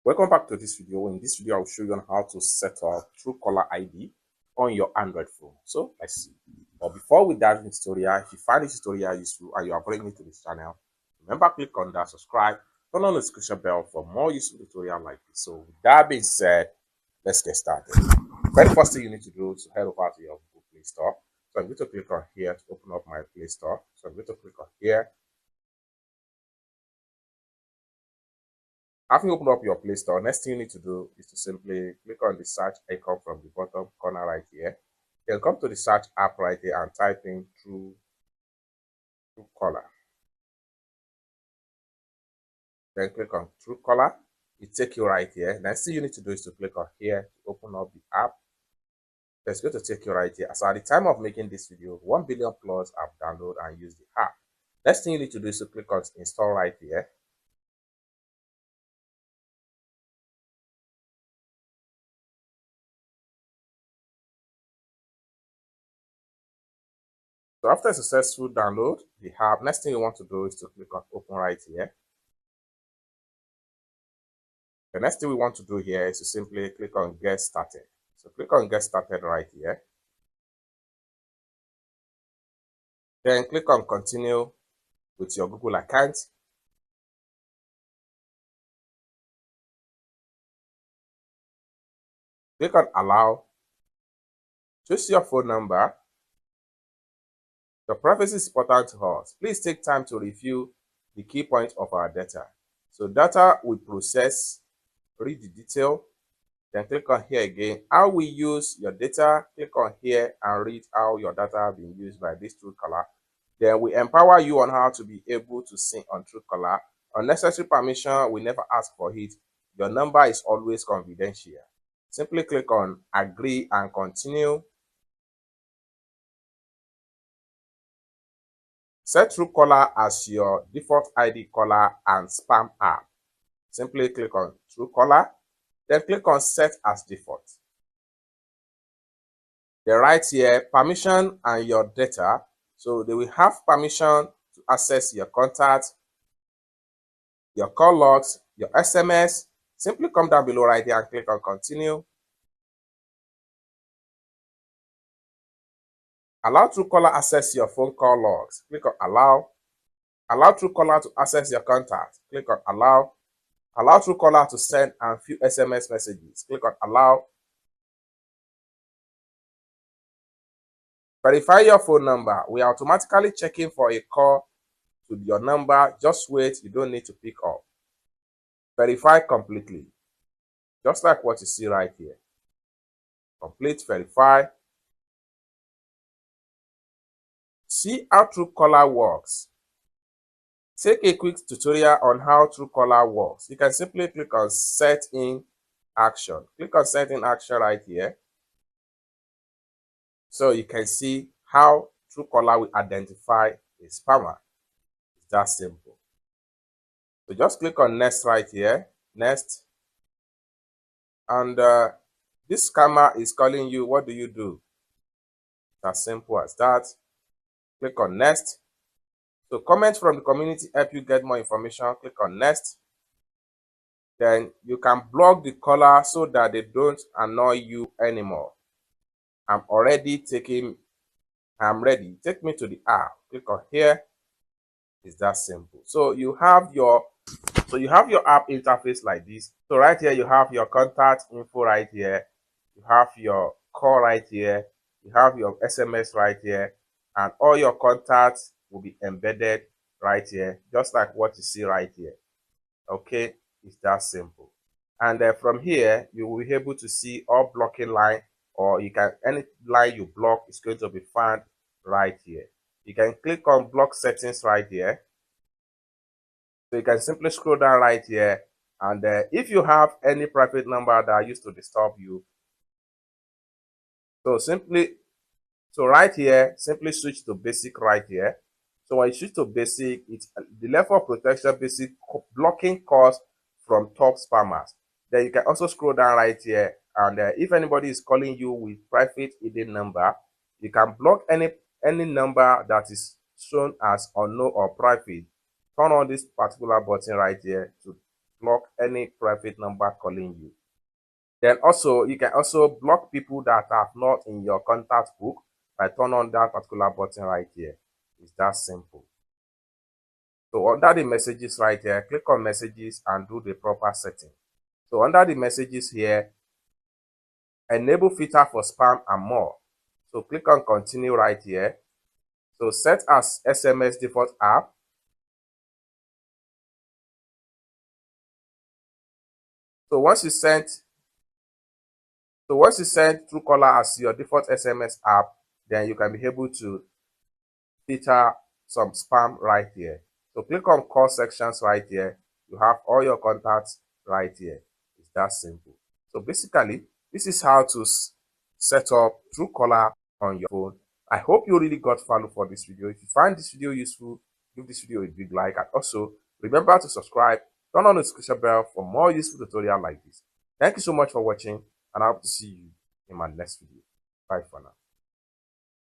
Welcome back to this video. In this video, I'll show you on how to set up Truecaller ID on your Android phone. So let's see. But before we dive into the tutorial, if you find this tutorial useful and you are brand new to this channel, remember click on that subscribe, turn on the notification bell for more useful tutorial like this. So with that being said, let's get started. Very first thing you need to do is to head over to your Google Play Store. So I'm going to click on here to open up my Play Store. So I'm going to click on here. After you open up your Play Store, next thing you need to do is to simply click on the search icon from the bottom corner right here. Then come to the search app right here and type in Truecaller. Then click on Truecaller. It takes you right here. Next thing you need to do is to click on here to open up the app. It's going to take you right here. So at the time of making this video, 1 billion plus have downloaded and used the app. Next thing you need to do is to click on install right here. So after a successful download the app, next thing you want to do is to click on open right here. The next thing we want to do here is to simply click on get started. So click on get started right here. Then click on continue with your Google account. Click on allow. Choose your phone number. Your privacy is important to us. Please take time to review the key points of our data. So data we process, read the detail, then click on here again. How we use your data, click on here and read how your data have been used by this Truecaller. Then we empower you on how to be able to sync on Truecaller. Unnecessary permission, we never ask for it. Your number is always confidential. Simply click on agree and continue. Set Truecaller as your default ID caller and spam app. Simply click on Truecaller, then click on set as default. Then right here, permission and your data. So they will have permission to access your contacts, your call logs, your SMS. Simply come down below right here and click on continue. Allow Truecaller access your phone call logs. Click on allow. Allow Truecaller to access your contacts. Click on allow. Allow Truecaller to send and few SMS messages. Click on allow. Verify your phone number. We are automatically checking for a call to your number. Just wait. You don't need to pick up. Verify completely. Just like what you see right here. Complete, verify. See how Truecaller works. Take a quick tutorial on how Truecaller works. You can simply click on set in action. Click on set in action right here. So you can see how Truecaller will identify a spammer. It's that simple. So just click on next right here. Next. And this scammer is calling you. What do you do? It's as simple as that. Click on next. So comments from the community help you get more information. Click on next. Then you can block the caller so that they don't annoy you anymore. I'm ready. Take me to the app. Click on here. It's that simple. So you have your app interface like this. So right here you have your contact info right here. You have your call right here. You have your SMS right here, and all your contacts will be embedded right here, just like what you see right here. Okay, it's that simple. And from here you will be able to see all blocking line, or you can, any line you block is going to be found right here. You can click on block settings right here. So you can simply scroll down right here, and if you have any private number that used to disturb you, so right here, simply switch to basic right here. So when you switch to basic, it's the level of protection basic, blocking calls from top spammers. Then you can also scroll down right here, and if anybody is calling you with private hidden number, you can block any number that is shown as unknown or private. Turn on this particular button right here to block any private number calling you. Then also, you can also block people that are not in your contact book by turning on that particular button right here. It's that simple. So under the messages right here, click on messages and do the proper setting. So under the messages here, enable filter for spam and more. So click on continue right here. So set as SMS default app. So once you send Truecaller as your default SMS app, then you can be able to filter some spam right here. So click on call sections right here. You have all your contacts right here. It's that simple. So basically, this is how to set up Truecaller on your phone. I hope you really got value for this video. If you find this video useful, give this video a big like, and also remember to subscribe, turn on the notification bell for more useful tutorials like this. Thank you so much for watching, and I hope to see you in my next video. Bye for now.